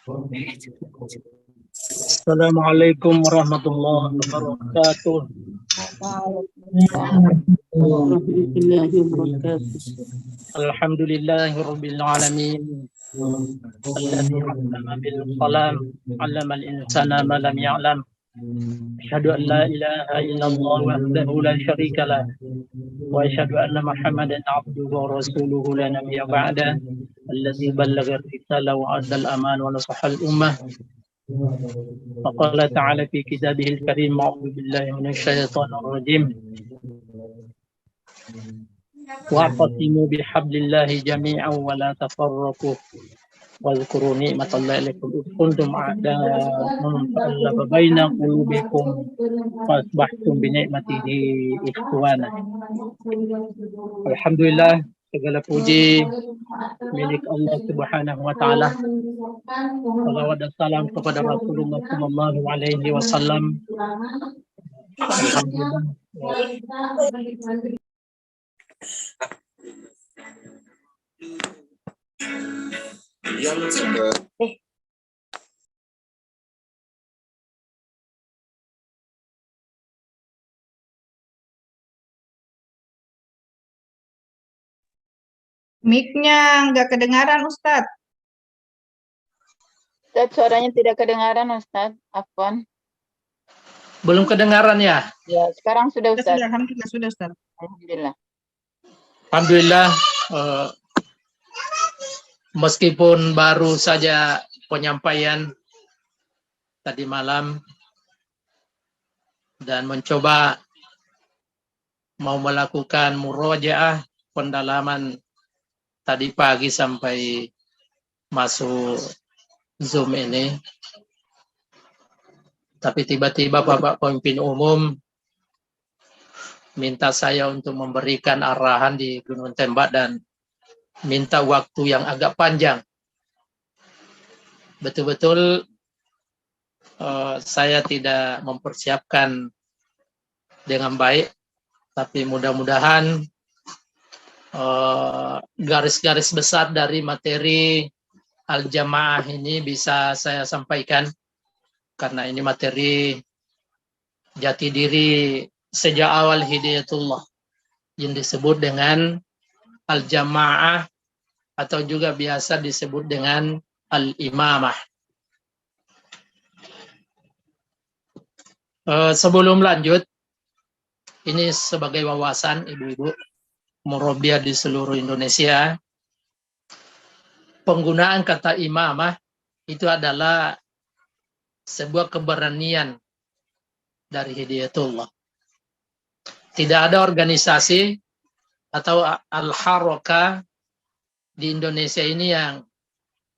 Assalamualaikum warahmatullahi wabarakatuh. Waalaikumsalam warahmatullahi wabarakatuh. Alhamdulillahirabbil alamin. Alladzi 'allama bil qalam, 'allamal insana ma lam ya'lam. Asyhadu an la ilaha illallah wahdahu la syarika lah. Wa asyhadu anna Muhammadan 'abduhu wa rasuluhu la nabiyya ba'da. Alladzi ballagha ar-risalah wa 'adda al-aman wa nasaha al-ummah. وقال تعالى في كتابه الكريم أعوذ بالله من الشيطان الرجيم واعتصموا بحبل الله جميعا ولا تفرقوا واذكروا نعمة الله عليكم إذ كنتم أعداء فألف بين قلوبكم فأصبحتم بنعمته إخوانا. Alhamdulillah, segala puji milik Allah Subhanahu wa taala. Salawat dan salam kepada Rasulullah sallallahu alaihi wasallam. Alhamdulillah. Mic-nya nggak kedengaran, Ustadz. Ustaz, suaranya tidak kedengaran, Ustaz. Afwan. Belum kedengaran ya? Ya, sekarang sudah, Ustaz. Alhamdulillah, sudah, Ustadz. Alhamdulillah. Alhamdulillah, meskipun baru saja penyampaian tadi malam dan mencoba mau melakukan murojaah pendalaman tadi pagi sampai masuk Zoom ini, tapi tiba-tiba Bapak Pemimpin Umum minta saya untuk memberikan arahan di Gunung Tembak dan minta waktu yang agak panjang. Betul-betul saya tidak mempersiapkan dengan baik, tapi mudah-mudahan garis-garis besar dari materi Al-Jamaah ini bisa saya sampaikan, karena ini materi jati diri sejak awal Hidayatullah yang disebut dengan Al-Jamaah atau juga biasa disebut dengan Al-Imamah. Sebelum lanjut, ini sebagai wawasan ibu-ibu murabbiah di seluruh Indonesia, penggunaan kata imamah itu adalah sebuah keberanian dari Hidayatullah. Tidak ada organisasi atau al-harakah di Indonesia ini yang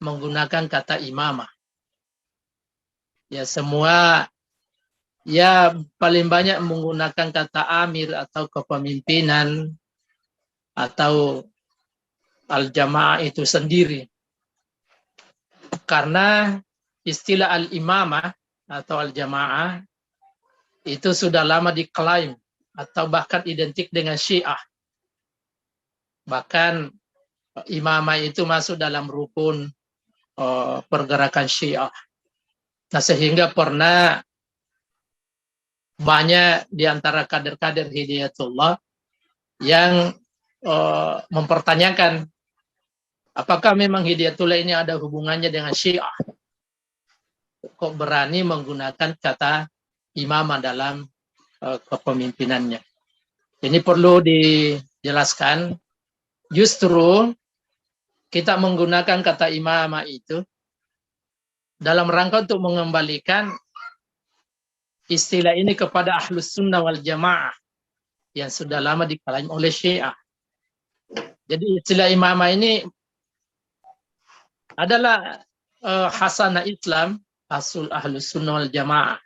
menggunakan kata imamah. Ya, semua ya paling banyak menggunakan kata amir atau kepemimpinan atau al-jamaah itu sendiri. Karena istilah al-imamah atau al-jamaah itu sudah lama diklaim atau bahkan identik dengan Syiah. Bahkan imamah itu masuk dalam rukun pergerakan Syiah. Nah, sehingga pernah banyak di antara kader-kader Hidayatullah yang mempertanyakan apakah memang Hidayatullah ini ada hubungannya dengan Syiah. Kok berani menggunakan kata imamah dalam kepemimpinannya. Ini perlu dijelaskan. Justru kita menggunakan kata imamah itu dalam rangka untuk mengembalikan istilah ini kepada Ahlus Sunnah wal Jamaah yang sudah lama diklaim oleh Syiah. Jadi istilah imamah ini adalah hasanah Islam, asul Ahlus Sunnah wal Jamaah.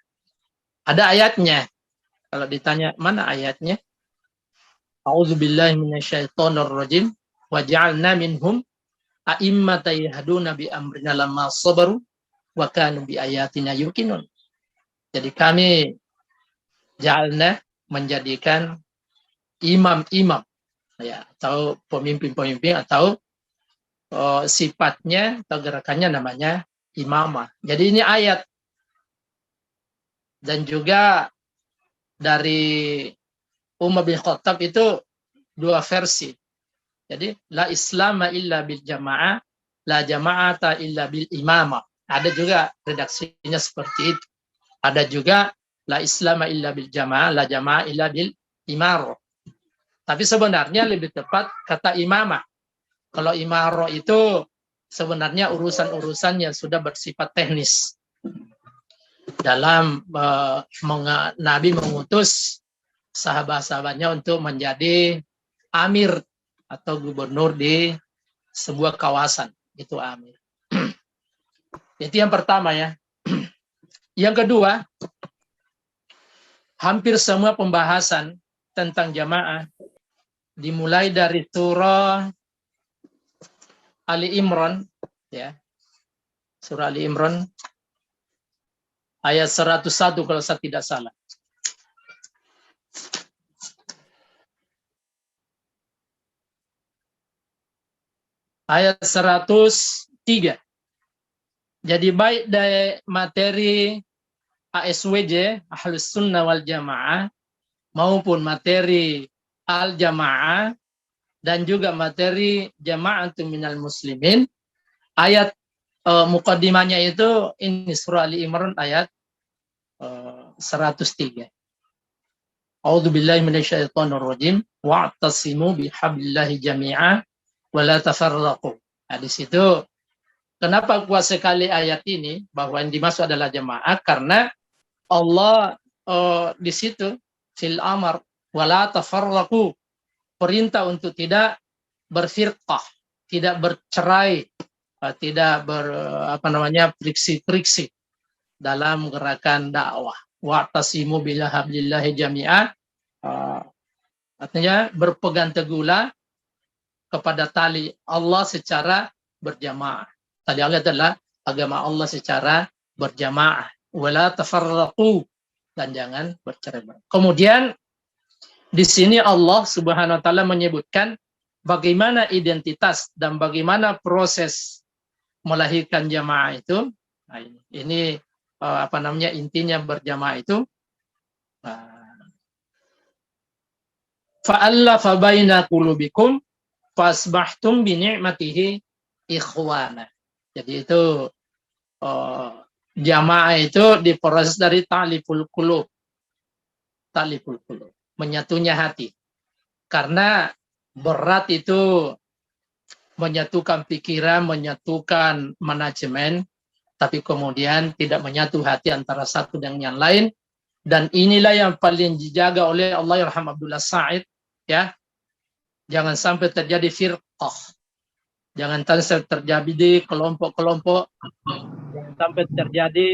Ada ayatnya. Kalau ditanya mana ayatnya? A'udzubillahi minasyaitonirrajim wa ja'alna minhum a'immatan yahduna bi amrina lamma sabaru wa kanu bi ayatina yuqinun. Jadi kami ja'alna menjadikan imam-imam ya, atau pemimpin-pemimpin atau sifatnya atau gerakannya namanya imamah. Jadi ini ayat. Dan juga dari Umar bin Khattab itu dua versi. Jadi la islama illa bil jamaah, la jama'ata illa bil imamah. Ada juga redaksinya seperti itu. Ada juga la islama illa bil jamaah, la jama'ah illa bil imarah. Tapi sebenarnya lebih tepat kata imamah. Kalau imarah itu sebenarnya urusan-urusan yang sudah bersifat teknis. Dalam Nabi mengutus sahabat-sahabatnya untuk menjadi amir atau gubernur di sebuah kawasan. Itu amir. Itu yang pertama ya. Yang kedua, hampir semua pembahasan tentang jamaah dimulai dari surah Ali Imran ya. Surah Ali Imran ayat 101 kalau saya tidak salah. Ayat 103. Jadi baik dari materi ASWJ, Ahlus Sunnah wal Jamaah, maupun materi Al-Jamaah, dan juga materi Jama'atun minal Muslimin, ayat mukaddimahnya itu ini surah Ali Imran ayat 103. A'udzubillahi minasyaitonirrajim wa'tasimu bihablillahi jami'a wa la tafarraqu. Nah, di situ kenapa kuat sekali ayat ini bahwa yang dimaksud adalah jamaah karena Allah di situ fil amar wa la tafarraqu, perintah untuk tidak berfirqah, tidak bercerai, tidak friksi-friksi dalam gerakan dakwah. Wa'tasimu bihablillahi jami'a, artinya berpegang teguhlah kepada tali Allah secara berjamaah. Tali Allah adalah agama Allah secara berjamaah. Wala tafarraqu, dan jangan bercerai-berai. Kemudian di sini Allah Subhanahu wa taala menyebutkan bagaimana identitas dan bagaimana proses melahirkan jamaah itu. Nah, ini intinya berjamaah itu. Fa'allafa baina qulubikum fasbahtum bi ni'matihi ikhwana. Jadi itu jamaah itu diproses dari ta'liful qulub. Ta'liful qulub, menyatunya hati. Karena berat itu menyatukan pikiran, menyatukan manajemen, tapi kemudian tidak menyatu hati antara satu dengan yang lain. Dan inilah yang paling dijaga oleh Allah yarham Abdullah Sa'id ya. Jangan sampai terjadi firqah. Jangan sampai terjadi kelompok-kelompok. Jangan sampai terjadi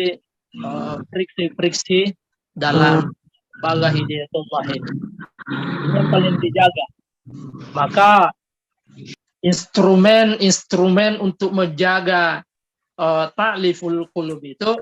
friksi-friksi dalam baga hidayatullah ini. Ini yang paling dijaga. Maka instrumen untuk menjaga ta'liful qulub itu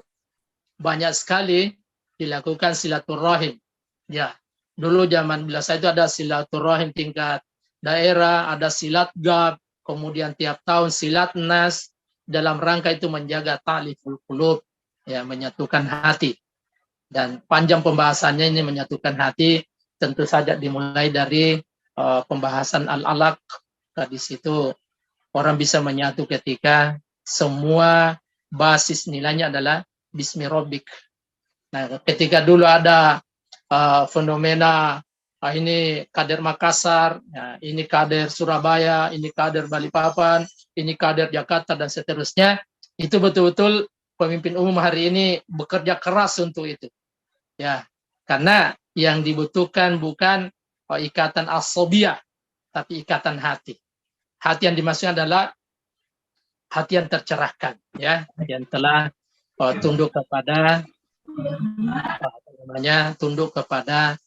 banyak sekali dilakukan silaturahim. Ya, dulu zaman bila saya itu ada silaturahim tingkat daerah, ada silat gab, kemudian tiap tahun silat nas, dalam rangka itu menjaga ta'liful qulub, ya, menyatukan hati. Dan panjang pembahasannya ini menyatukan hati, tentu saja dimulai dari pembahasan al-alaq. Di situ orang bisa menyatu ketika semua basis nilainya adalah bismi rabbik. Nah, ketika dulu ada fenomena ini kader Makassar, ini kader Surabaya, ini kader Balikpapan, ini kader Jakarta dan seterusnya, itu betul-betul pemimpin umum hari ini bekerja keras untuk itu. Ya, karena yang dibutuhkan bukan ikatan asobiyah, tapi ikatan hati. Hati yang dimaksudkan adalah hati yang tercerahkan, ya, yang telah tunduk kepada tunduk kepada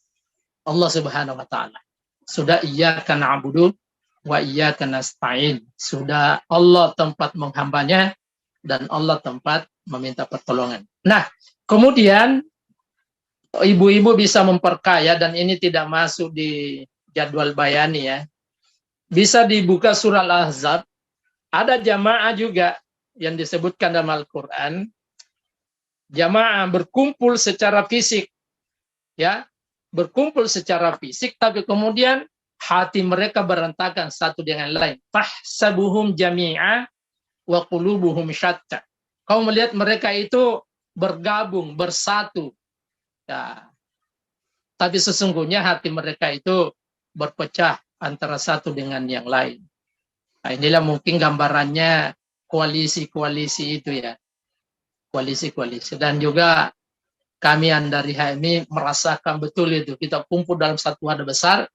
Allah Subhanahu wa taala. Sudah iyyaka na'budu wa iyyaka nasta'in. Sudah Allah tempat menghambanya dan Allah tempat meminta pertolongan. Nah, kemudian ibu-ibu bisa memperkaya, dan ini tidak masuk di jadwal bayani ya. Bisa dibuka surah Al-Ahzab, ada jamaah juga yang disebutkan dalam Al-Quran, jamaah berkumpul secara fisik, ya, berkumpul secara fisik, tapi kemudian hati mereka berantakan satu dengan lain. Tahsabuhum jami'a wa qulubuhum syatta. Kau melihat mereka itu bergabung, bersatu, ya, tapi sesungguhnya hati mereka itu berpecah antara satu dengan yang lain. Nah, inilah mungkin gambarannya koalisi-koalisi itu, ya. Koalisi-koalisi. Dan juga kami dari HMI merasakan betul itu. Kita kumpul dalam satu wadah besar,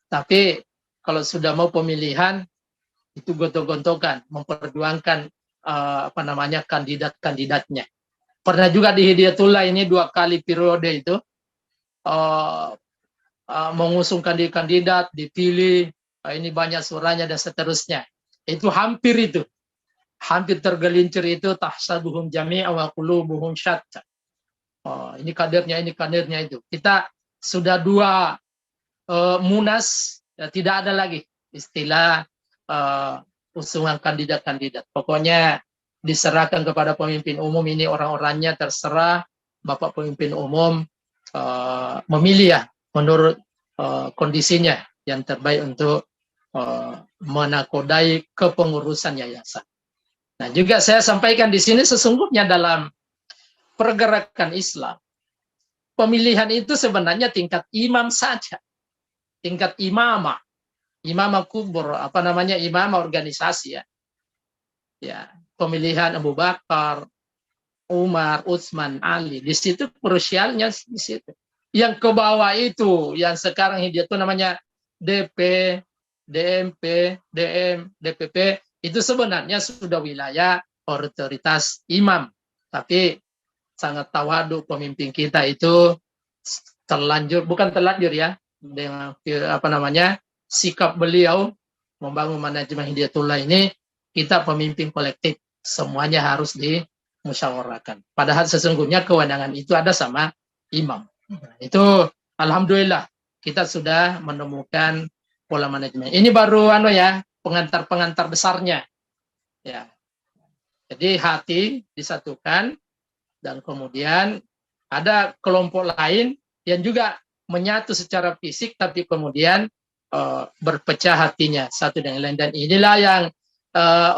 tapi kalau sudah mau pemilihan, itu gontok-gontokan, memperjuangkan kandidat-kandidatnya. Pernah juga di Hidayatullah ini 2 kali periode itu, mengusung kandidat, dipilih, ini banyak suaranya dan seterusnya. Itu hampir tergelincir itu, tahsabuhum jami'a wa qulubuhum syatta. Ini kadernya itu. Kita sudah 2 munas, ya, tidak ada lagi istilah usungan kandidat-kandidat. Pokoknya diserahkan kepada pemimpin umum, ini orang-orangnya terserah Bapak pemimpin umum memilih, ya, menurut kondisinya yang terbaik untuk menakodai kepengurusan yayasan. Nah, juga saya sampaikan di sini, sesungguhnya dalam pergerakan Islam, pemilihan itu sebenarnya tingkat imam saja, tingkat imamah kubur, imamah organisasi, ya. Ya, pemilihan Abu Bakar, Umar, Utsman, Ali, di situ krusialnya di situ. Yang ke bawah itu, yang sekarang itu namanya DP, DMP, DM, DPP, itu sebenarnya sudah wilayah otoritas imam. Tapi sangat tawadu pemimpin kita itu bukan terlanjur, ya, dengan sikap beliau membangun manajemen Hidayatullah ini, kita pemimpin kolektif, semuanya harus dimusyawarahkan. Padahal sesungguhnya kewenangan itu ada sama imam. Itu alhamdulillah kita sudah menemukan pola manajemen. Ini baru pengantar-pengantar besarnya, ya. Jadi hati disatukan, dan kemudian ada kelompok lain yang juga menyatu secara fisik, tapi kemudian berpecah hatinya satu dengan lain. Dan inilah yang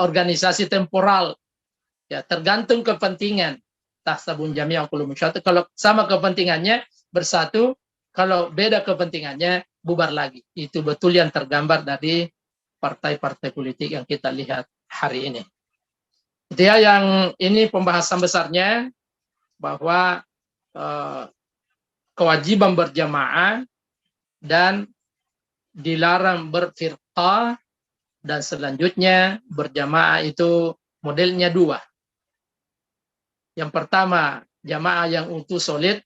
organisasi temporal, ya, tergantung kepentingan. Tahsabun jami'a wa qulubuhum syatta. Kalau sama kepentingannya bersatu, kalau beda kepentingannya bubar lagi. Itu betul yang tergambar dari partai-partai politik yang kita lihat hari ini. Itu, ya, yang ini pembahasan besarnya, bahwa kewajiban berjamaah dan dilarang berfirqah, dan selanjutnya berjamaah itu modelnya 2. Yang pertama, jamaah yang utuh solid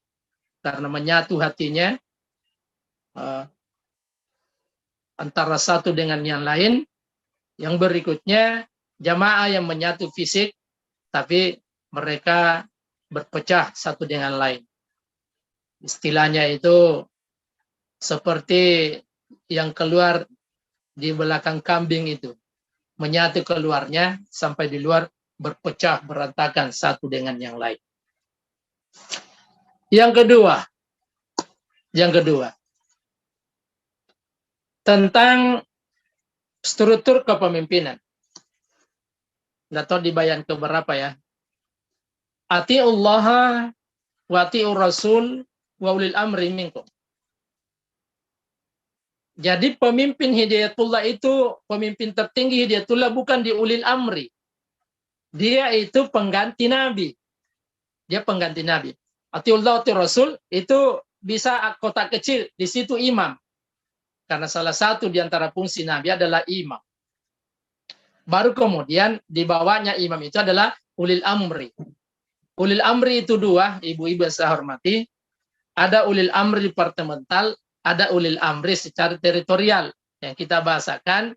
karena menyatu hatinya antara satu dengan yang lain. Yang berikutnya, jamaah yang menyatu fisik tapi mereka berpecah satu dengan lain. Istilahnya itu seperti yang keluar di belakang kambing itu, menyatu keluarnya sampai di luar berpecah, berantakan satu dengan yang lain. Yang kedua, tentang struktur kepemimpinan. Nggak tahu dibayang ke berapa, ya. Atiullaha wa atiur rasul wa ulil amri minkum. Jadi pemimpin Hidayatullah itu, pemimpin tertinggi Hidayatullah bukan di ulil amri. Dia itu pengganti Nabi. Dia pengganti Nabi. Atiullah, atiur rasul itu bisa kotak kecil, di situ imam. Karena salah satu di antara fungsi Nabi adalah imam. Baru kemudian di bawahnya imam itu adalah ulil amri. Ulil amri itu 2, ibu-ibu yang saya hormati. Ada ulil amri departemental, ada ulil amri secara teritorial. Yang kita bahasakan,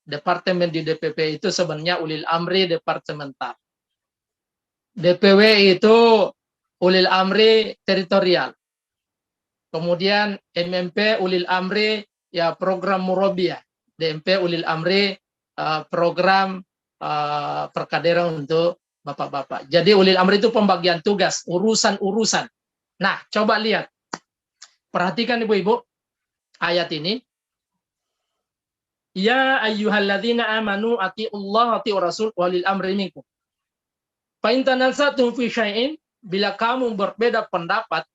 departemen di DPP itu sebenarnya ulil amri departemental. DPW itu ulil amri teritorial. Kemudian MMP ulil amri, ya, program Murabiyah. DMP ulil amri program perkadera untuk bapak-bapak. Jadi ulil amri itu pembagian tugas, urusan-urusan. Nah, coba lihat. Perhatikan ibu-ibu ayat ini. Ya ayyuhalladzina amanu atiullah atiur rasul walil amri minkum. Fa in tanaza'tum fi syai'in, bila kamu berbeda pendapat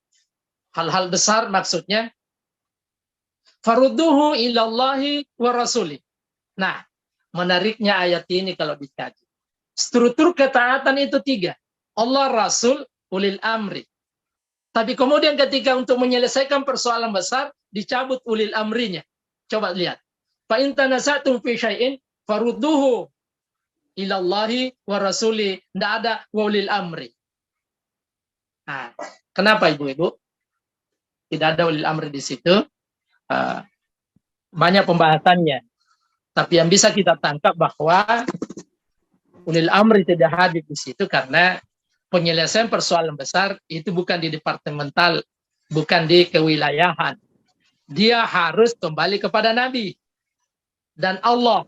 hal-hal besar maksudnya, farudduhu ilallahi wa rasuli. Nah, menariknya ayat ini kalau dikaji. Struktur ketaatan itu 3. Allah, Rasul, ulil amri. Tapi kemudian ketika untuk menyelesaikan persoalan besar, dicabut ulil amrinya. Coba lihat. Fa in tanaza'tum fi syai'in farudduhu ilallahi wa rasuli. Tidak ada wa ulil amri. Nah, kenapa ibu-ibu? Tidak ada ulil amri di situ. Banyak pembahasannya. Tapi yang bisa kita tangkap bahwa ulil amri tidak hadir di situ karena penyelesaian persoalan besar itu bukan di departemental, bukan di kewilayahan. Dia harus kembali kepada Nabi dan Allah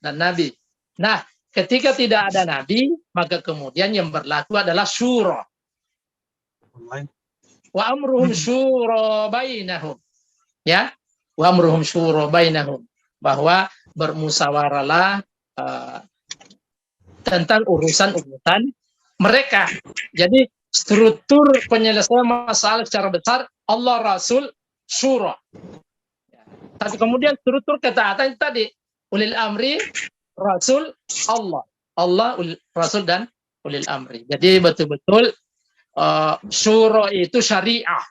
dan Nabi. Nah, ketika tidak ada Nabi, maka kemudian yang berlaku adalah syura. Wa amruhum syura bainahum. Ya, wa amruhum syura bainahum. Bahwa bermusyawarahlah tentang urusan-urusan mereka. Jadi struktur penyelesaian masalah secara besar Allah, Rasul, syura. Tapi kemudian struktur ketaatan tadi ulil amri, Rasul, Allah. Allah, Rasul dan ulil amri. Jadi betul-betul syura itu syariah.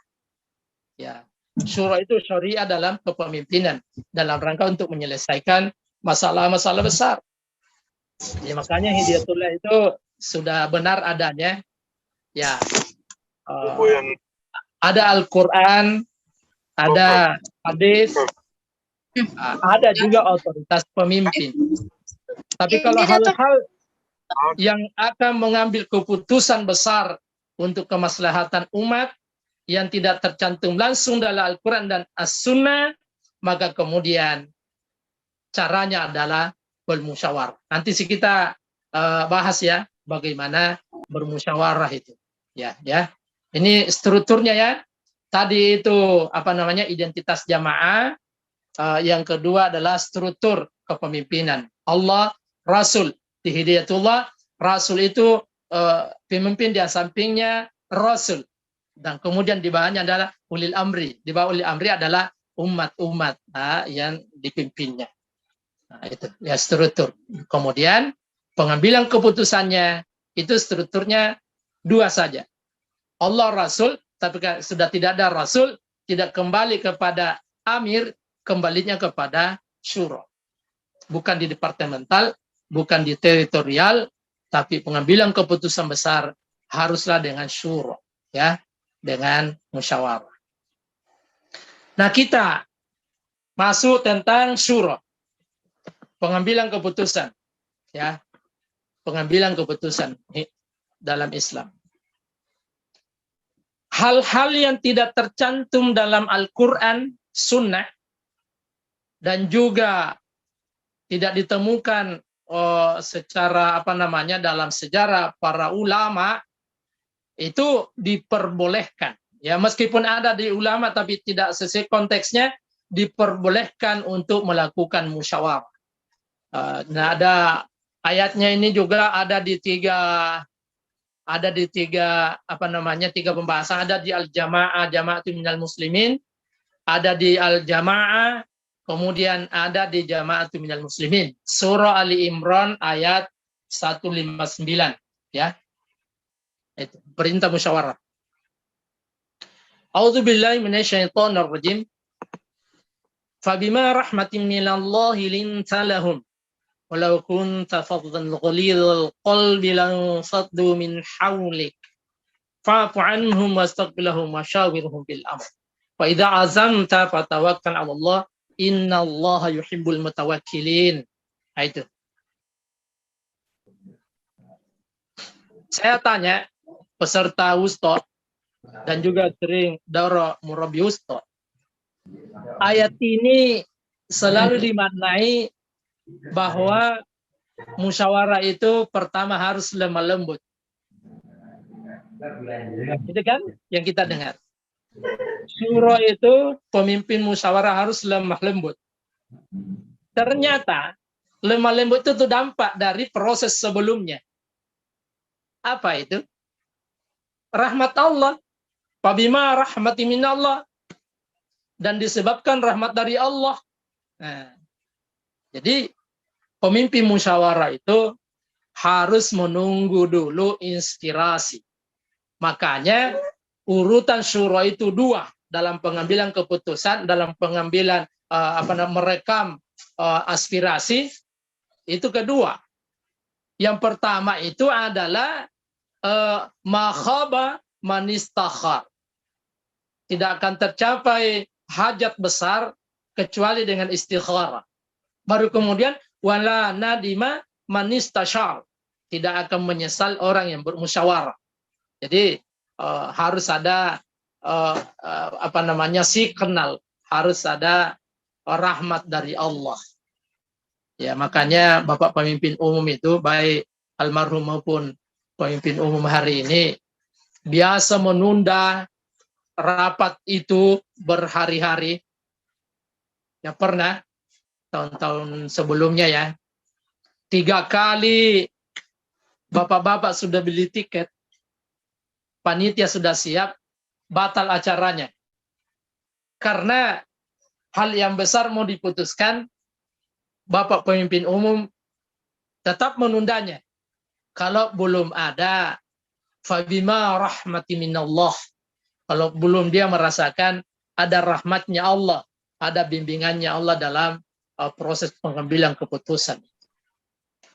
Ya, syura itu syariah dalam kepemimpinan dalam rangka untuk menyelesaikan masalah-masalah besar. Ya, makanya hidayatullah itu sudah benar adanya. Ya, ada Al-Quran, ada hadis, ada juga otoritas pemimpin. Tapi kalau hal-hal yang akan mengambil keputusan besar untuk kemaslahatan umat yang tidak tercantum langsung dalam Al-Quran dan As-Sunnah, maka kemudian caranya adalah bermusyawarah. Nanti sih kita bahas ya bagaimana bermusyawarah itu. Ya. Ini strukturnya ya. Tadi itu identitas jamaah. Yang kedua adalah struktur kepemimpinan. Allah, Rasul, di hidayatullah, Rasul itu pemimpin di sampingnya Rasul. Dan kemudian di bawahnya adalah ulil amri. Di bawah ulil amri adalah umat-umat yang dipimpinnya. Nah, itu ya struktur. Kemudian pengambilan keputusannya itu strukturnya 2 saja. Allah, Rasul, tapi sudah tidak ada Rasul, tidak kembali kepada amir, kembalinya kepada syura. Bukan di departemental, bukan di teritorial, tapi pengambilan keputusan besar haruslah dengan syura, ya, dengan musyawarah. Nah, kita masuk tentang syura. Pengambilan keputusan, ya, pengambilan keputusan dalam Islam. Hal-hal yang tidak tercantum dalam Al-Quran, Sunnah, dan juga tidak ditemukan secara dalam sejarah para ulama, itu diperbolehkan. Ya, meskipun ada di ulama tapi tidak sesuai konteksnya, diperbolehkan untuk melakukan musyawarah. Nah, ada ayatnya ini juga ada di tiga pembahasan. Ada di al-jamaah, jama'atu minal muslimin, ada di al-jamaah, kemudian ada di jama'atu minal muslimin. Surah Ali Imran ayat 159, ya. Itu perintah musyawarah. A'udzubillahi minasyaitonir rajim. Fabima rahmatin minallahi linta lahum walau kunta faddan ghalidhal qalbi lanfaddu min hawlik fa'fu anhum wastaghfir lahum washawirhum bil amr fa idza azamta fatawakkal 'ala Allah innallaha yuhibbul mutawakkilin. Itu. Saya tanya peserta Ustaz dan juga sering daurah murabi Ustaz. Ayat ini selalu dimaknai bahwa musyawarah itu pertama harus lemah lembut. Itu kan yang kita dengar. Syuro itu pemimpin musyawarah harus lemah lembut. Ternyata lemah lembut itu dampak dari proses sebelumnya. Apa itu? Rahmat Allah. Fabima rahmati minallah. Dan disebabkan rahmat dari Allah. Nah, jadi pemimpin musyawarah itu harus menunggu dulu inspirasi. Makanya urutan syuro itu 2 dalam pengambilan keputusan, dalam pengambilan merekam aspirasi itu kedua. Yang pertama itu adalah makhaba manistakhar. Tidak akan tercapai hajat besar kecuali dengan istikharah. Baru kemudian wala nadima manistashar. Tidak akan menyesal orang yang bermusyawarah. Jadi harus ada signal, harus ada rahmat dari Allah. Ya, makanya Bapak pemimpin umum itu baik almarhum maupun pemimpin umum hari ini biasa menunda rapat itu berhari-hari. Ya pernah tahun-tahun sebelumnya ya. 3 kali bapak-bapak sudah beli tiket, panitia sudah siap, batal acaranya. Karena hal yang besar mau diputuskan, Bapak pemimpin umum tetap menundanya. Kalau belum ada fabima rahmati minallah. Kalau belum dia merasakan ada rahmatnya Allah, ada bimbingannya Allah dalam proses pengambilan keputusan.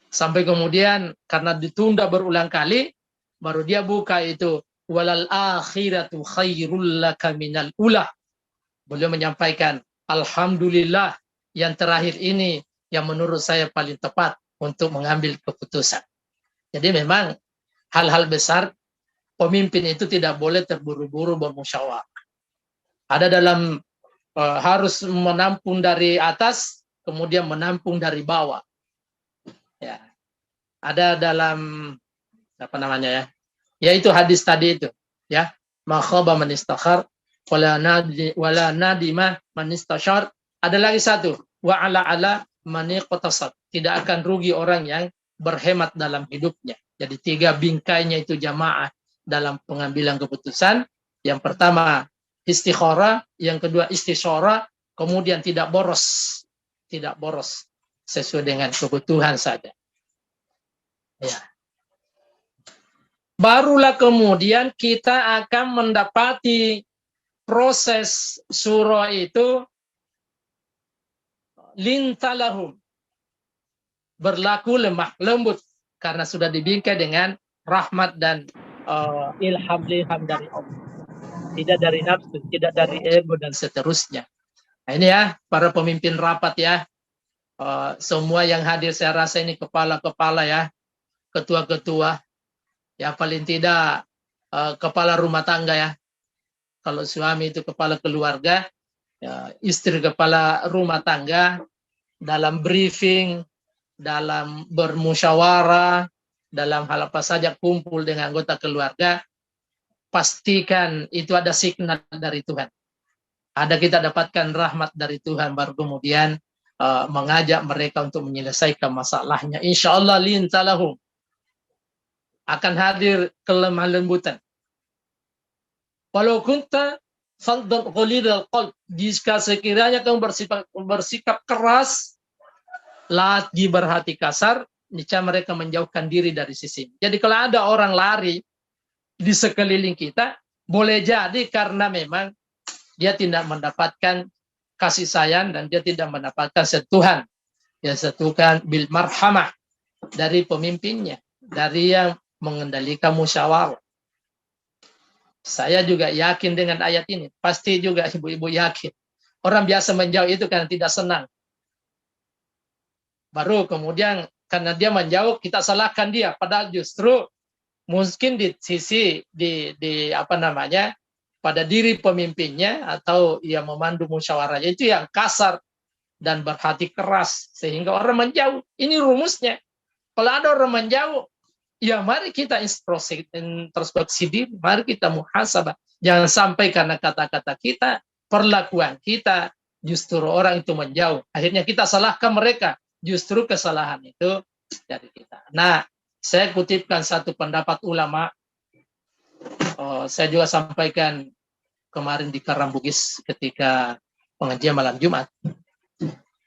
Sampai kemudian karena ditunda berulang kali, baru dia buka itu walal akhiratu khairul laka minal ula. Beliau menyampaikan alhamdulillah yang terakhir ini yang menurut saya paling tepat untuk mengambil keputusan. Jadi memang hal-hal besar pemimpin itu tidak boleh terburu-buru bermusyawarah. Ada dalam harus menampung dari atas, kemudian menampung dari bawah. Ya. Ada dalam yaitu hadis tadi itu, ya. Makhaba man istakhar wala nadima man istashar. Ada lagi satu, wa ala man iqtasad. Tidak akan rugi orang yang berhemat dalam hidupnya. Jadi 3 bingkainya itu jamaah dalam pengambilan keputusan. Yang pertama istikharah, yang kedua istisyarah, kemudian tidak boros sesuai dengan kebutuhan saja. Ya. Barulah kemudian kita akan mendapati proses surah itu lintalahum, berlaku lemah lembut karena sudah dibingkai dengan rahmat dan ilham dari Allah. Tidak dari nafsu, tidak dari ego dan seterusnya. Nah, ini ya para pemimpin rapat ya. Semua yang hadir saya rasa ini kepala-kepala ya, ketua-ketua, ya paling tidak kepala rumah tangga ya. Kalau suami itu kepala keluarga, ya, istri kepala rumah tangga, dalam briefing, dalam bermusyawarah, dalam hal apa saja kumpul dengan anggota keluarga, pastikan itu ada signal dari Tuhan. Ada kita dapatkan rahmat dari Tuhan, baru kemudian mengajak mereka untuk menyelesaikan masalahnya. Insya Allah lintalahum akan hadir kelemah lembutan. Walau kunta faddan ghalidal qalb, jika sekiranya kamu bersikap keras, lagi berhati kasar, niscaya mereka menjauhkan diri dari sisi. Jadi kalau ada orang lari di sekeliling kita, boleh jadi karena memang dia tidak mendapatkan kasih sayang dan dia tidak mendapatkan sentuhan. Ya, sentuhan bil marhamah dari pemimpinnya, dari yang mengendalikan musyawarah. Saya juga yakin dengan ayat ini. Pasti juga ibu-ibu yakin. Orang biasa menjauh itu karena tidak senang. Baru kemudian karena dia menjauh, kita salahkan dia. Padahal justru mungkin di sisi pada diri pemimpinnya atau yang memandu musyawarahnya itu yang kasar dan berhati keras sehingga orang menjauh. Ini rumusnya. Kalau ada orang menjauh, ya mari kita introspeksi diri, mari kita muhasabah. Jangan sampai karena kata-kata kita, perlakuan kita, justru orang itu menjauh. Akhirnya kita salahkan mereka, justru kesalahan itu dari kita. Nah, saya kutipkan satu pendapat ulama, saya juga sampaikan kemarin di Karambugis ketika pengajian malam Jumat.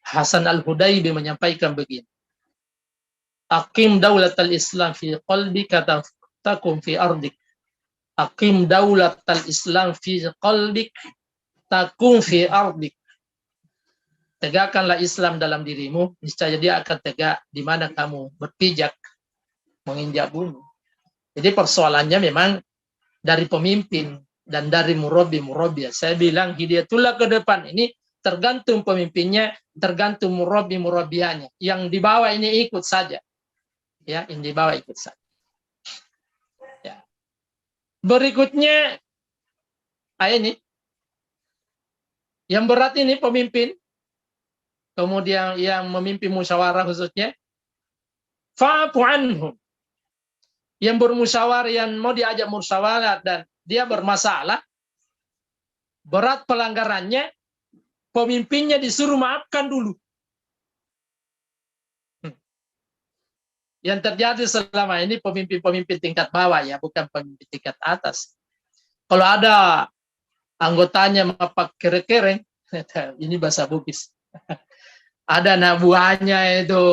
Hasan Al-Hudaybi menyampaikan begini. Aqim daulatal Islam fi qalbika takum fi ardik. Aqim daulatal Islam fi qalbik takum fi ardik. Tegakkanlah Islam dalam dirimu, niscaya dia akan tegak di mana kamu berpijak menginjak bumi. Jadi persoalannya memang dari pemimpin dan dari murabbi-murabbi. Saya bilang hidayatullah ke depan ini tergantung pemimpinnya, tergantung murabbi-murabbianya. Yang di bawah ini ikut saja. Ya, yang di bawah ikut saja. Ya. Berikutnya ini. Yang berat ini pemimpin. Kemudian yang memimpin musyawarah khususnya. Fa'fu anhum. Yang bermusyawarah, yang mau diajak musyawarah dan dia bermasalah, berat pelanggarannya, pemimpinnya disuruh maafkan dulu. Yang terjadi selama ini pemimpin-pemimpin tingkat bawah ya, bukan pemimpin tingkat atas. Kalau ada anggotanya mapak kere-kere, ini bahasa Bugis. Ada anak buahnya itu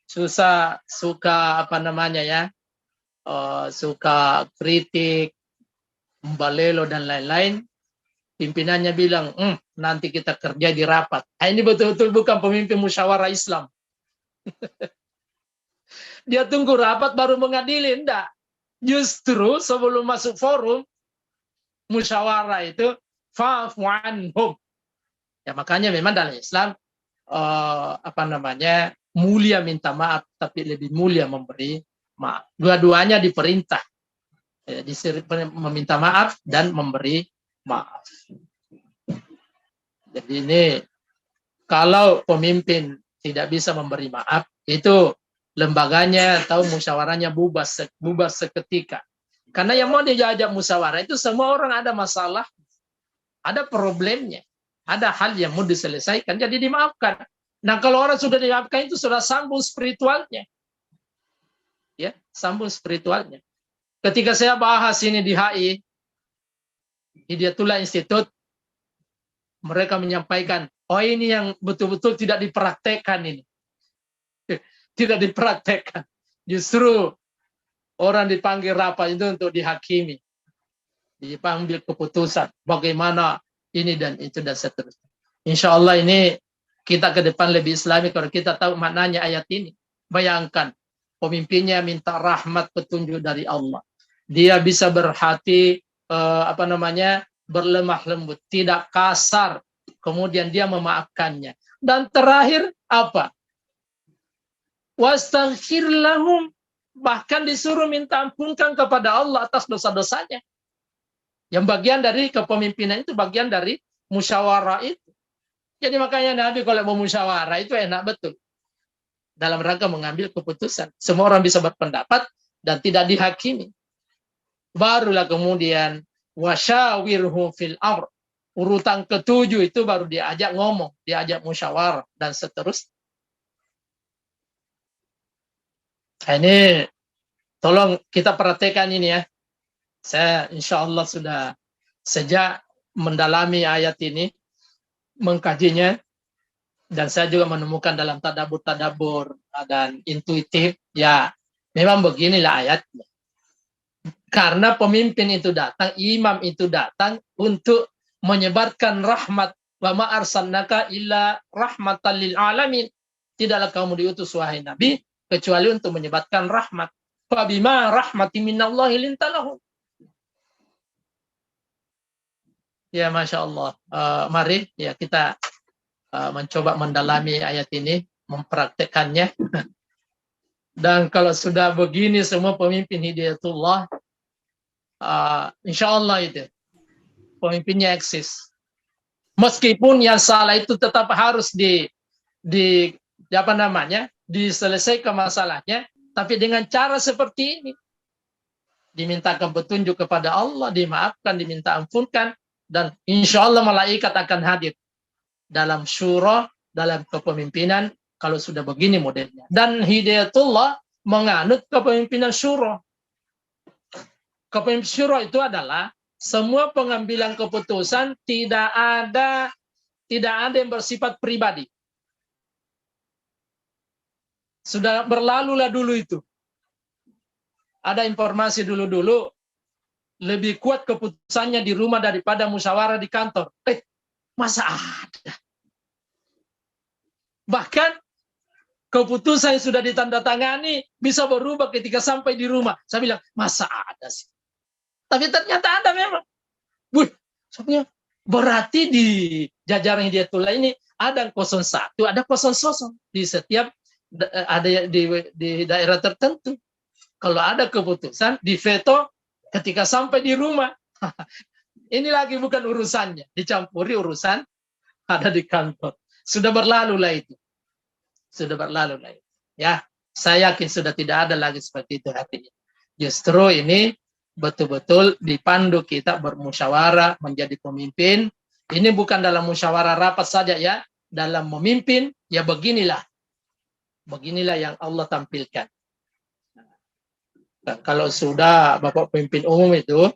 suka apa namanya ya, suka kritik, membalelo dan lain-lain. Pimpinannya bilang, nanti kita kerja di rapat. Ini betul-betul bukan pemimpin musyawarah Islam. Dia tunggu rapat baru mengadili, enggak. Justru sebelum masuk forum musyawarah itu fa'fu anhum. Ya makanya memang dalam Islam mulia minta maaf, tapi lebih mulia memberi maaf. Dua-duanya diperintah. Ya, meminta maaf dan memberi maaf. Jadi ini kalau pemimpin tidak bisa memberi maaf, itu lembaganya atau musyawarahnya bubar seketika. Karena yang mau diajak musyawarah itu semua orang ada masalah, ada problemnya, ada hal yang mau diselesaikan, jadi dimaafkan. Nah kalau orang sudah dimaafkan itu sudah sambung spiritualnya, ya sambung spiritualnya. Ketika saya bahas ini di HI, Hidayatullah Institute, mereka menyampaikan, oh ini yang betul-betul tidak dipraktekkan ini. Tidak dipraktekkan. Justru orang dipanggil rapat itu untuk dihakimi. Dipanggil keputusan. Bagaimana ini dan itu dan seterusnya. Insya Allah ini kita ke depan lebih islami kalau kita tahu maknanya ayat ini. Bayangkan, pemimpinnya minta rahmat petunjuk dari Allah. Dia bisa berhati, berlemah lembut, tidak kasar. Kemudian dia memaafkannya. Dan terakhir apa? Wastaghfir lahum, bahkan disuruh minta ampunkan kepada Allah atas dosa-dosanya. Yang bagian dari kepemimpinan itu bagian dari musyawarah itu. Jadi makanya Nabi kalau mau musyawarah itu enak betul. Dalam rangka mengambil keputusan. Semua orang bisa berpendapat dan tidak dihakimi. Barulah kemudian wasyawirhum fil amr. Urutan ketujuh itu baru diajak ngomong, diajak musyawarah dan seterusnya. Ini tolong kita perhatikan ini ya. Saya insya Allah sudah sejak mendalami ayat ini, mengkajinya, dan saya juga menemukan dalam tadabbur dan intuitif, ya memang beginilah ayatnya. Karena pemimpin itu datang, imam itu datang untuk menyebarkan rahmat. Wa ma arsalnaka illa rahmatan lil alamin. Tidaklah kamu diutus wahai Nabi kecuali untuk menyebarkan rahmat. Fa bima rahmatin minallahi lintalahu. Ya Masya Allah. Mari ya kita mencoba mendalami ayat ini, mempraktekannya. Dan kalau sudah begini semua pemimpin Hidayatullah, insya Allah itu pemimpinnya eksis. Meskipun yang salah itu tetap harus diselesaikan masalahnya, tapi dengan cara seperti ini. Dimintakan petunjuk kepada Allah, dimaafkan, diminta ampunkan, dan insya Allah malaikat akan hadir dalam syura, dalam kepemimpinan, kalau sudah begini modelnya. Dan hidayatullah menganut kepemimpinan syura. Kepemimpinan syura itu adalah semua pengambilan keputusan tidak ada yang bersifat pribadi. Sudah berlalulah dulu itu. Ada informasi dulu-dulu lebih kuat keputusannya di rumah daripada musyawarah di kantor. Masa ada? Bahkan keputusan yang sudah ditandatangani bisa berubah ketika sampai di rumah. Saya bilang, masa ada sih? Tapi ternyata ada memang. Wih, berarti di jajaran Hidayatullah ini ada 01, ada 00 di setiap ada di daerah tertentu. Kalau ada keputusan di veto ketika sampai di rumah. Ini lagi bukan urusannya, dicampuri urusan ada di kantor. Sudah berlalu lah itu. Sudah berlalu lah itu. Ya, saya yakin sudah tidak ada lagi seperti itu hatinya. Justru ini betul-betul dipandu kita bermusyawarah menjadi pemimpin. Ini bukan dalam musyawarah rapat saja ya, dalam memimpin ya beginilah. Beginilah yang Allah tampilkan. Nah, kalau sudah Bapak pemimpin umum itu,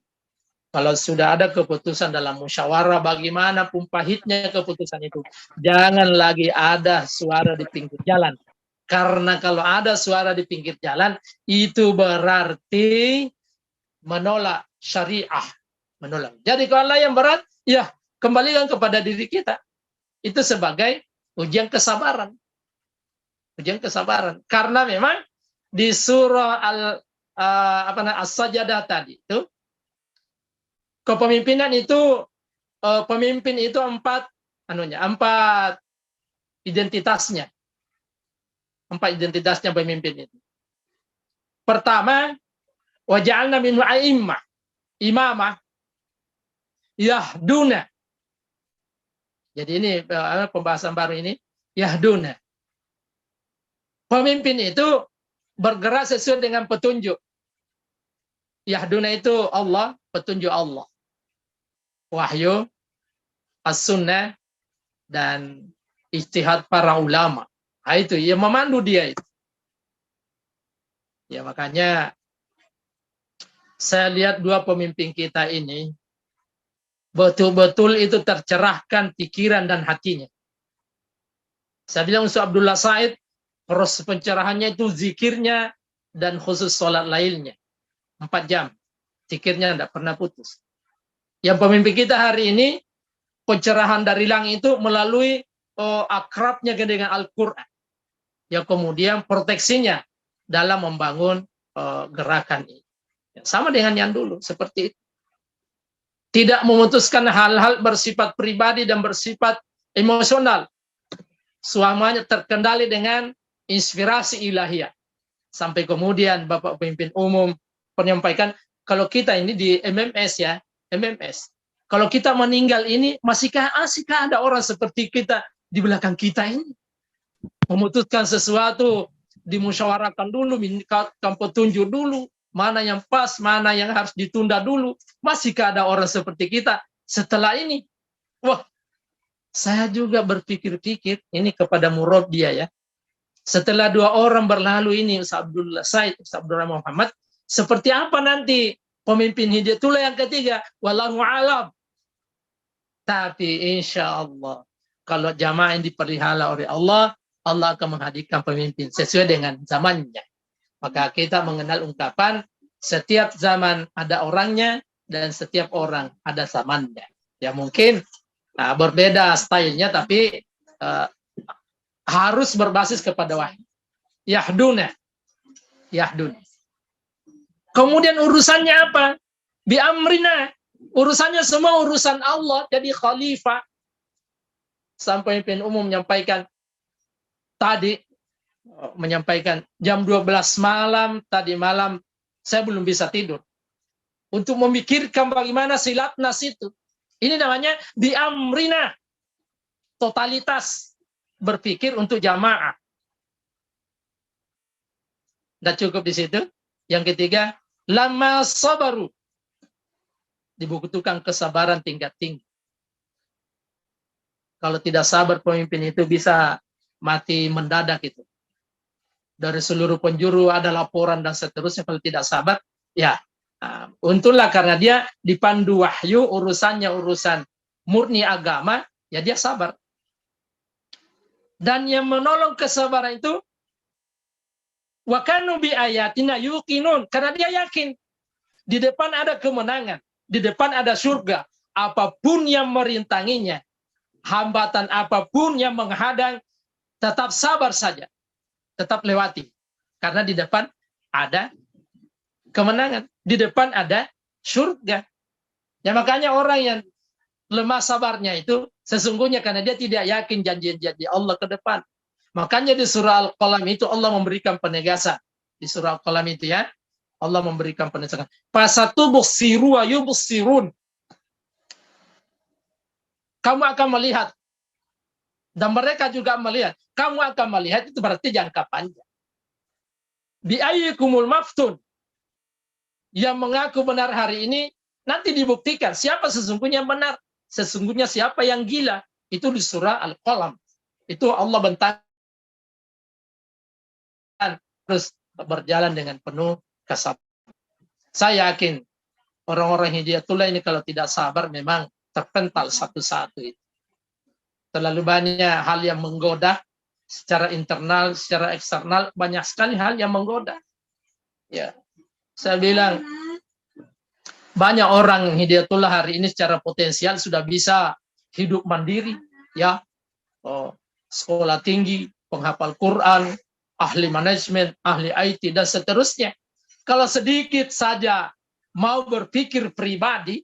kalau sudah ada keputusan dalam musyawarah, bagaimanapun pahitnya keputusan itu, jangan lagi ada suara di pinggir jalan. Karena kalau ada suara di pinggir jalan, itu berarti menolak syariah. Menolak. Jadi kalau yang berat, ya kembalikan kepada diri kita. Itu sebagai ujian kesabaran. Ujian kesabaran. Karena memang di surah As-Sajdah tadi itu, kepemimpinan itu, pemimpin itu empat identitasnya. 4 identitasnya pemimpin itu. Pertama, waja'alna minhu a'immah, imamah, yahduna. Jadi ini pembahasan baru ini, yahduna. Pemimpin itu bergerak sesuai dengan petunjuk. Yahduna itu Allah, petunjuk Allah. Wahyu, as-sunnah, dan ijtihad para ulama. Nah, itu yang memandu dia itu. Ya makanya saya lihat 2 pemimpin kita ini betul-betul itu tercerahkan pikiran dan hatinya. Saya bilang Ustaz Abdullah Said, proses pencerahannya itu zikirnya dan khusus sholat lailnya. 4 jam. Zikirnya tidak pernah putus. Yang pemimpin kita hari ini, pencerahan dari langit itu melalui akrabnya dengan Al-Quran. Yang kemudian proteksinya dalam membangun gerakan ini. Sama dengan yang dulu, seperti itu. Tidak memutuskan hal-hal bersifat pribadi dan bersifat emosional. Semuanya terkendali dengan inspirasi ilahiyah. Sampai kemudian Bapak Pemimpin Umum menyampaikan, kalau kita ini di MMS ya, MMS. Kalau kita meninggal ini, masihkah ada orang seperti kita di belakang kita ini? Memutuskan sesuatu, dimusyawarahkan dulu, mintakan petunjuk dulu, mana yang pas, mana yang harus ditunda dulu. Masihkah ada orang seperti kita setelah ini? Wah, saya juga berpikir-pikir ini kepada murab dia ya. Setelah 2 orang berlalu ini, Ustaz Abdullah Said, Ustaz Abdullah Muhammad, seperti apa nanti pemimpin Hidayatullah yang ketiga? Wallahu a'lam. Tapi insya Allah, kalau jamaah yang dipelihara oleh Allah, Allah akan menghadirkan pemimpin sesuai dengan zamannya. Maka kita mengenal ungkapan, setiap zaman ada orangnya, dan setiap orang ada zamannya. Ya mungkin berbeda stylenya, tapi harus berbasis kepada wahyu. Yahduna. Yahduna. Kemudian urusannya apa? Bi amrina. Urusannya semua urusan Allah, jadi khalifah. Sampai pemimpin umum menyampaikan tadi, menyampaikan jam 12 malam, tadi malam saya belum bisa tidur. Untuk memikirkan bagaimana silatnas itu. Ini namanya bi amrina. Totalitas berpikir untuk jamaah. Tidak cukup di situ. Yang ketiga, lama sabaru. Dibutuhkan kesabaran tingkat tinggi. Kalau tidak sabar pemimpin itu bisa mati mendadak itu. Dari seluruh penjuru ada laporan dan seterusnya. Kalau tidak sabar, ya untunglah karena dia dipandu wahyu, urusannya urusan murni agama, ya dia sabar. Dan yang menolong kesabaran itu wa kanu bi ayatina yuqinun, karena dia yakin di depan ada kemenangan, di depan ada surga, apapun yang merintanginya, hambatan apapun yang menghadang, tetap sabar saja, tetap lewati, karena di depan ada kemenangan, di depan ada surga. Ya makanya orang yang lemah sabarnya itu sesungguhnya karena dia tidak yakin janji-janji Allah ke depan. Makanya di surah Al-Qalam itu Allah memberikan penegasan. Di surah Al-Qalam itu ya, Allah memberikan penegasan. Fasatubsiru wa yubsirun. Kamu akan melihat dan mereka juga melihat. Kamu akan melihat itu berarti jangka panjang. Bi ayyikumul maftun. Yang mengaku benar hari ini nanti dibuktikan siapa sesungguhnya benar. Sesungguhnya siapa yang gila. Itu di surah Al-Qalam. Itu Allah bentangkan terus berjalan dengan penuh kesabaran. Saya yakin orang-orang Hidayatullah ini kalau tidak sabar memang terpental satu-satu itu. Terlalu banyak hal yang menggoda secara internal, secara eksternal, banyak sekali hal yang menggoda. Ya, saya bilang banyak orang Hidayatullah hari ini secara potensial sudah bisa hidup mandiri, ya, sekolah tinggi, penghafal Quran, ahli manajemen, ahli IT dan seterusnya. Kalau sedikit saja mau berpikir pribadi,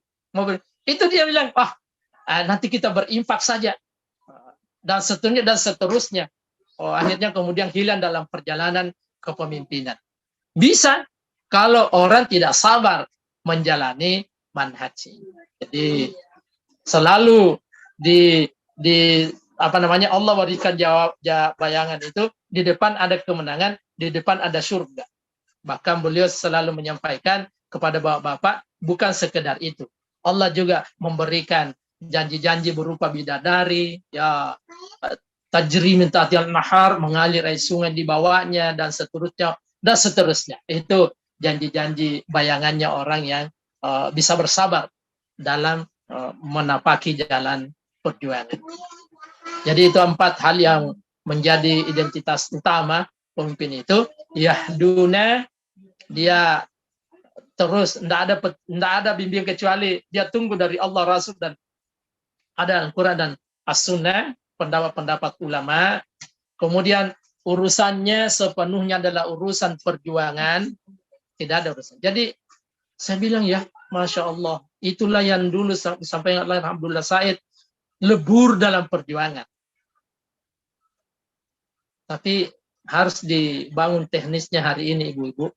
itu dia bilang, nanti kita berinfak saja dan seterusnya dan seterusnya. Akhirnya kemudian hilang dalam perjalanan kepemimpinan. Bisa kalau orang tidak sabar menjalani manhaj. Jadi selalu Allah berikan jawab bayangan itu, di depan ada kemenangan, di depan ada surga. Bahkan beliau selalu menyampaikan kepada bapak-bapak bukan sekedar itu. Allah juga memberikan janji-janji berupa bidadari, ya, tajri min tahtiha nahar, mengalir air sungai di bawahnya dan seterusnya dan seterusnya. Itu janji-janji bayangannya orang yang bisa bersabar dalam menapaki jalan perjuangan. Jadi itu 4 hal yang menjadi identitas utama pemimpin itu. Yahduna, dia terus tidak ada bimbing kecuali dia tunggu dari Allah Rasul dan ada Al-Quran dan As-Sunnah, pendapat-pendapat ulama. Kemudian urusannya sepenuhnya adalah urusan perjuangan, tidak ada urusan. Jadi saya bilang ya, Masya Allah, itulah yang dulu sampai Alhamdulillah Said lebur dalam perjuangan. Tapi harus dibangun teknisnya hari ini, ibu-ibu.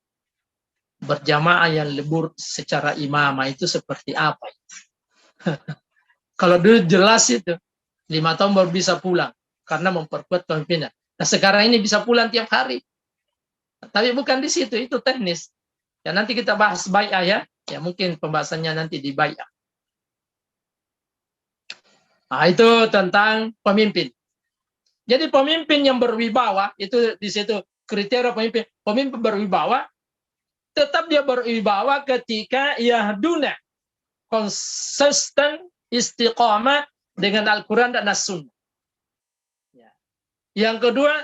Berjamaah yang lebur secara imamah itu seperti apa? Kalau dulu jelas itu 5 tahun baru bisa pulang karena memperkuat pemimpinan. Nah sekarang ini bisa pulang tiap hari. Tapi bukan di situ, itu teknis. Ya nanti kita bahas bai'ah ya. Ya mungkin pembahasannya nanti di bai'ah. Nah itu tentang pemimpin. Jadi pemimpin yang berwibawa, itu di situ kriteria pemimpin. Pemimpin berwibawa, tetap dia berwibawa ketika yahduna, konsisten, istiqamah dengan Al-Quran dan As-Sunnah. Yang kedua,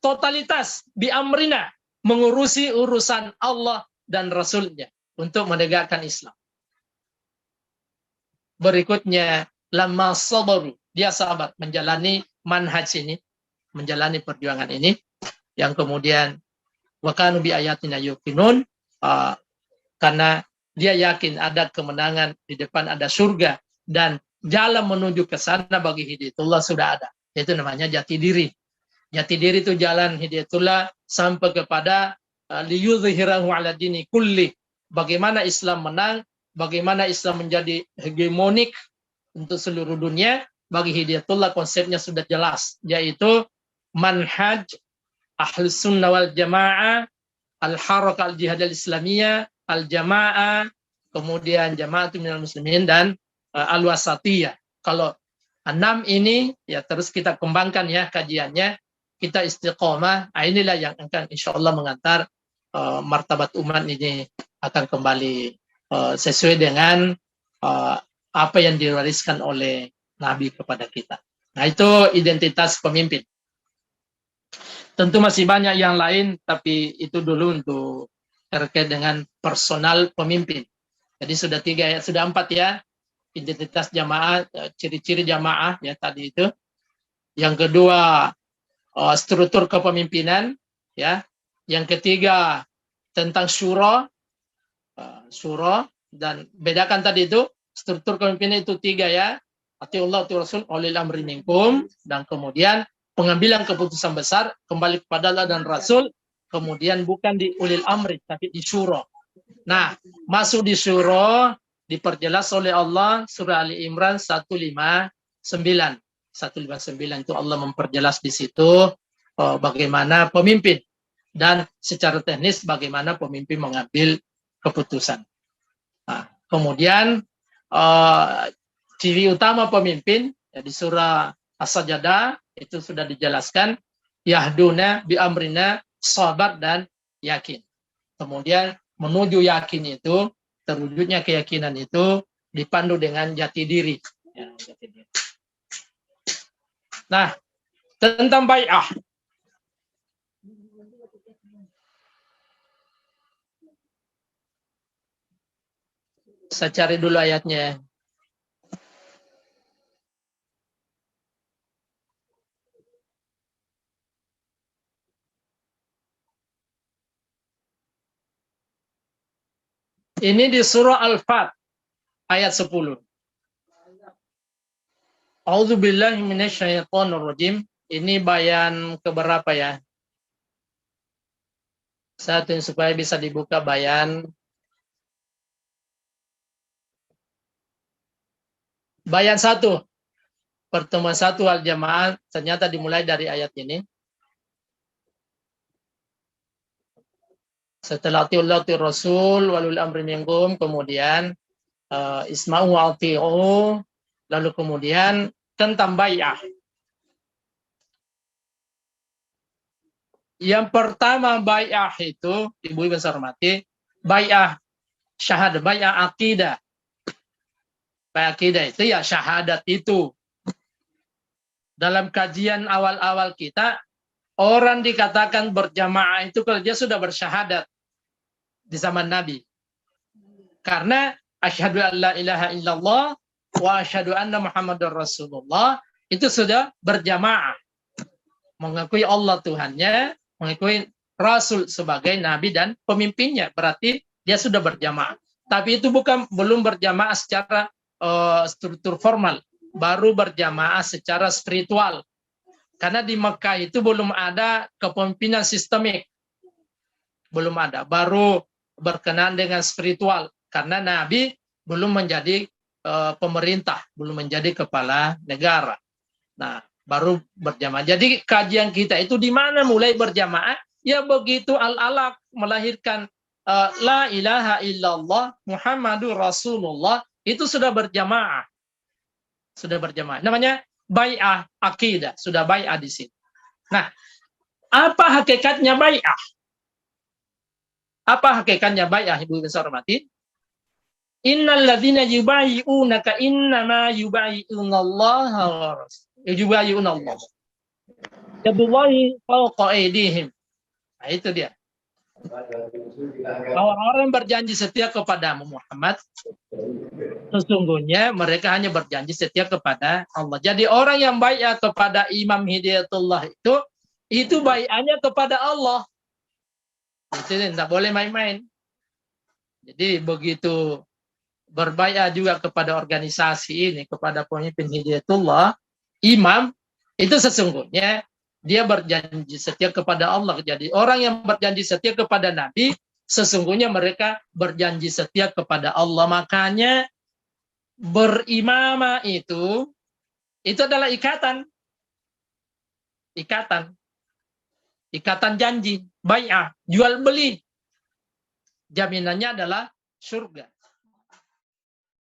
totalitas, biamrina, mengurusi urusan Allah dan Rasulnya untuk menegakkan Islam. Berikutnya, lama sabaru, dia sabar menjalani manhaj ini, menjalani perjuangan ini. Yang kemudian wa kanu bi ayatina yuqinun, karena dia yakin ada kemenangan, di depan ada surga dan jalan menuju ke sana bagi Hidayatullah sudah ada. Itu namanya jati diri. Jati diri itu jalan Hidayatullah sampai kepada liyudhhirahu ala dini kulli. Bagaimana Islam menang, bagaimana Islam menjadi hegemonik untuk seluruh dunia. Bagi Hidayatullah konsepnya sudah jelas, yaitu manhaj Ahlus Sunnah wal Jamaah Al-Harakah Al-Jihad Al-Islamiyah, Al-Jamaah, kemudian Jamaatul Minal Muslimin, dan Al-Wasatiyah. Kalau 6 ini ya terus kita kembangkan ya kajiannya, kita istiqomah. Nah, inilah yang akan insya Allah mengantar martabat umat ini akan kembali sesuai dengan apa yang diwariskan oleh Nabi kepada kita. Nah, itu identitas pemimpin. Tentu masih banyak yang lain, tapi itu dulu untuk terkait dengan personal pemimpin. Jadi sudah 3 ya, sudah 4 ya. Identitas jamaah, ciri-ciri jamaah ya tadi itu. Yang kedua, struktur kepemimpinan ya. Yang ketiga, tentang syura, dan bedakan tadi itu struktur kepemimpinan itu 3 ya. Atiullah wa Rasul ulil amri minkum, dan kemudian pengambilan keputusan besar kembali kepada Allah dan Rasul, kemudian bukan di ulil amri tapi di syura. Nah, masuk di syura diperjelas oleh Allah surah Ali Imran 159. 159 itu Allah memperjelas di situ bagaimana pemimpin dan secara teknis bagaimana pemimpin mengambil keputusan. Nah, kemudian ciri utama pemimpin ya, di surah As-Sajdah itu sudah dijelaskan, yahduna bi amrina, sabar dan yakin. Kemudian menuju yakin itu, terwujudnya keyakinan itu dipandu dengan jati diri. Ya, jati diri. Nah, tentang bai'ah. Saya cari dulu ayatnya. Ini di surah Al-Fat ayat 10. A'udzubillahi minasyaitonirrajim. Ini bayan keberapa ya? Satu supaya bisa dibuka bayan. Bayan 1. Pertemuan 1 al-jamaah ternyata dimulai dari ayat ini. Setelah atiullah Rasul walul amri minkum, kemudian isma'u wa ati'u, lalu kemudian tentang bai'ah. Yang pertama bai'ah itu, ibu-ibu saya hormati, bai'ah syahadat, bai'ah akidah. Bai'ah akidah itu ya syahadat itu. Dalam kajian awal-awal kita, orang dikatakan berjamaah itu kalau dia sudah bersyahadat di zaman Nabi. Karena asyhadu an la ilaha illallah wa asyhadu anna Muhammadar Rasulullah itu sudah berjamaah. Mengakui Allah Tuhannya, mengakui Rasul sebagai Nabi dan pemimpinnya. Berarti dia sudah berjamaah. Tapi itu belum berjamaah secara struktur formal. Baru berjamaah secara spiritual. Karena di Mekah itu belum ada kepemimpinan sistemik. Belum ada. Baru berkenaan dengan spiritual. Karena Nabi belum menjadi pemerintah. Belum menjadi kepala negara. Nah, baru berjamaah. Jadi kajian kita itu di mana mulai berjamaah? Ya begitu Al-Alaq melahirkan la ilaha illallah Muhammadur Rasulullah. Itu sudah berjamaah. Sudah berjamaah. Namanya bai'ah akidah. Sudah bai'ah di sini. Nah, apa hakikatnya bai'ah? Apa hakikatnya bai'ah, ibu besar hormati? Innal ladzina yubayyi'unaka innama yubayyi'unallaha wa rasul. Yubayyi'unallah. Yadullahi fawqa aydihim. Nah, itu dia. Bahwa orang berjanji setia kepadamu Muhammad, sesungguhnya mereka hanya berjanji setia kepada Allah. Jadi orang yang bai'ah kepada Imam Hidayatullah itu bai'ahnya kepada Allah. Itu tidak boleh main-main. Jadi begitu berbai'ah juga kepada organisasi ini, kepada pemimpin Hidayatullah, imam, itu sesungguhnya dia berjanji setia kepada Allah. Jadi orang yang berjanji setia kepada Nabi, sesungguhnya mereka berjanji setia kepada Allah. Makanya berimamah itu adalah ikatan. Ikatan janji, bai'ah, jual beli. jaminannya adalah surga.